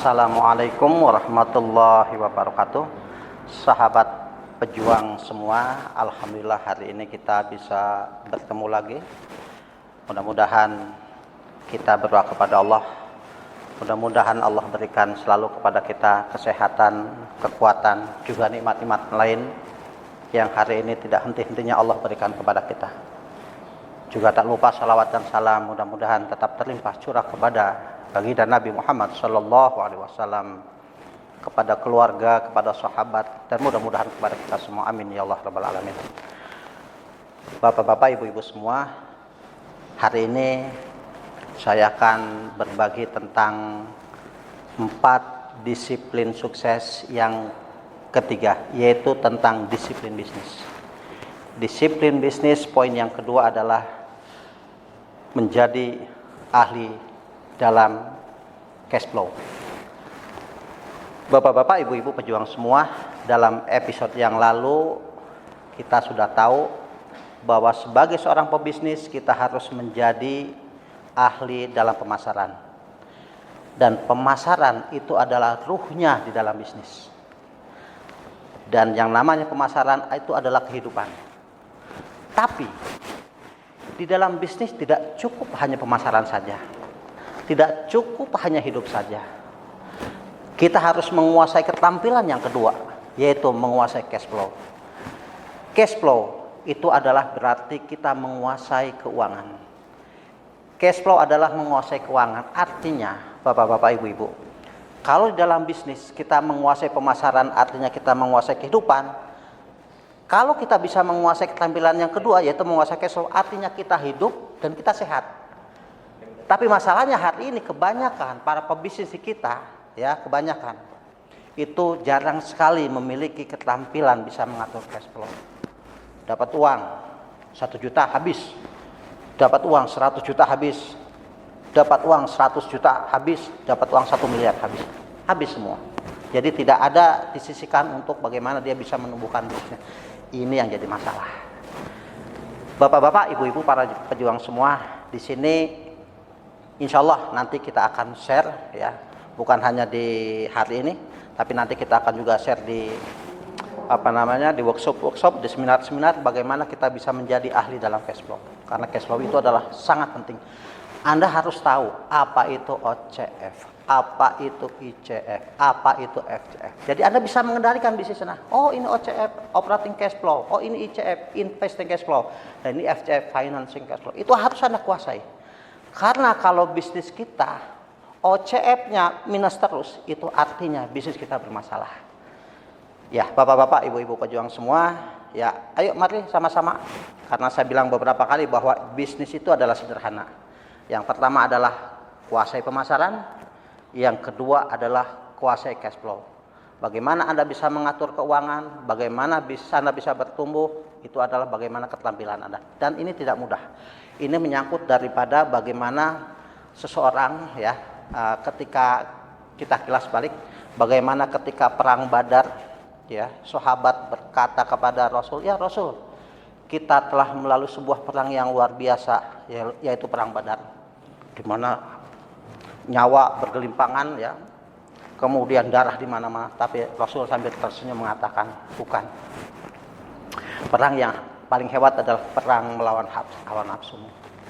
Assalamualaikum warahmatullahi wabarakatuh. Sahabat pejuang semua, alhamdulillah hari ini kita bisa bertemu lagi. Mudah-mudahan kita berdoa kepada Allah. Mudah-mudahan Allah berikan selalu kepada kita kesehatan, kekuatan, juga nikmat-nikmat lain yang hari ini tidak henti-hentinya Allah berikan kepada kita. Juga tak lupa salawat dan salam mudah-mudahan tetap terlimpah curah kepada baginda Nabi Muhammad sallallahu alaihi wasallam, kepada keluarga, kepada sahabat, dan mudah-mudahan kepada kita semua. Amin ya Allah rabbal alamin. Bapak-bapak, ibu-ibu semua, hari ini saya akan berbagi tentang 4 disiplin sukses yang ketiga, yaitu tentang disiplin bisnis. Disiplin bisnis, poin yang kedua adalah menjadi ahli dalam cash flow. Bapak-bapak, ibu-ibu pejuang semua, dalam episode yang lalu kita sudah tahu bahwa sebagai seorang pebisnis kita harus menjadi ahli dalam pemasaran. Dan pemasaran itu adalah ruhnya di dalam bisnis. Dan yang namanya pemasaran itu adalah kehidupan. Tapi di dalam bisnis tidak cukup hanya pemasaran saja. Tidak cukup hanya hidup saja. Kita harus menguasai keterampilan yang kedua, yaitu menguasai cash flow. Cash flow itu adalah berarti kita menguasai keuangan. Cash flow adalah menguasai keuangan. Artinya, bapak-bapak, ibu-ibu, kalau di dalam bisnis kita menguasai pemasaran, artinya kita menguasai kehidupan. Kalau kita bisa menguasai keterampilan yang kedua, yaitu menguasai cash flow, artinya kita hidup dan kita sehat. Tapi masalahnya hari ini kebanyakan para pebisnis kita, ya kebanyakan itu jarang sekali memiliki keterampilan bisa mengatur cash flow. Dapat uang 1 juta habis, dapat uang 100 juta habis, dapat uang 100 juta habis, dapat uang 1 miliar habis semua. Jadi tidak ada disisihkan untuk bagaimana dia bisa menumbuhkan bisnisnya. Ini yang jadi masalah. Bapak-bapak, ibu-ibu, para pejuang semua, di sini insya Allah nanti kita akan share, ya, bukan hanya di hari ini, tapi nanti kita akan juga share di di workshop, di seminar bagaimana kita bisa menjadi ahli dalam cash flow. Karena cash flow itu adalah sangat penting. Anda harus tahu apa itu OCF, apa itu ICF, apa itu FCF. Jadi Anda bisa mengendalikan bisnisnya. Oh, ini OCF, operating cash flow. Oh, ini ICF, investing cash flow. Dan ini FCF, financing cash flow. Itu harus Anda kuasai. Karena kalau bisnis kita OCF-nya minus terus, itu artinya bisnis kita bermasalah. Ya, bapak-bapak, ibu-ibu pejuang semua, ya, ayo mari sama-sama. Karena saya bilang beberapa kali bahwa bisnis itu adalah sederhana. Yang pertama adalah kuasai pemasaran, yang kedua adalah kuasai cash flow. Bagaimana Anda bisa mengatur keuangan, bagaimana Anda bisa bertumbuh, itu adalah bagaimana keterampilan Anda. Dan ini tidak mudah. Ini menyangkut daripada bagaimana seseorang, ya, ketika kita kilas balik, bagaimana ketika perang Badar, ya, sahabat berkata kepada Rasul, ya Rasul, kita telah melalui sebuah perang yang luar biasa, yaitu perang Badar, di mana nyawa bergelimpangan, ya, kemudian darah di mana-mana. Tapi Rasul sambil tersenyum mengatakan, bukan. Perang yang paling hebat adalah perang melawan hawa nafsu.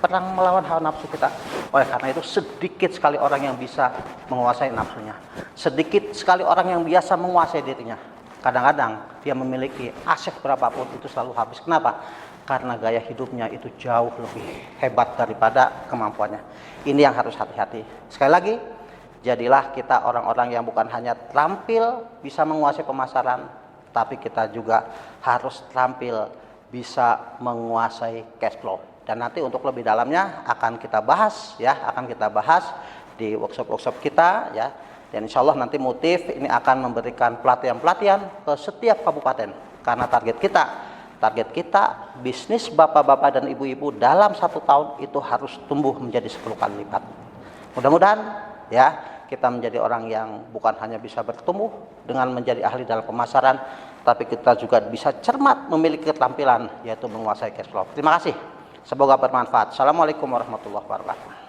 Perang melawan hawa nafsu kita. Oleh karena itu sedikit sekali orang yang bisa menguasai nafsunya. Sedikit sekali orang yang biasa menguasai dirinya. Kadang-kadang dia memiliki aset berapapun itu selalu habis. Kenapa? Karena gaya hidupnya itu jauh lebih hebat daripada kemampuannya. Ini yang harus hati-hati. Sekali lagi, jadilah kita orang-orang yang bukan hanya terampil bisa menguasai pemasaran, tapi kita juga harus terampil bisa menguasai cash flow. Dan nanti untuk lebih dalamnya akan kita bahas, ya, di workshop kita, ya. Dan insya Allah nanti Motif ini akan memberikan pelatihan-pelatihan ke setiap kabupaten. Karena target kita bisnis bapak-bapak dan ibu-ibu dalam 1 tahun itu harus tumbuh menjadi 10 kali lipat. Mudah-mudahan, ya, kita menjadi orang yang bukan hanya bisa bertumbuh dengan menjadi ahli dalam pemasaran, tapi kita juga bisa cermat memiliki keterampilan, yaitu menguasai cash flow. Terima kasih. Semoga bermanfaat. Assalamualaikum warahmatullahi wabarakatuh.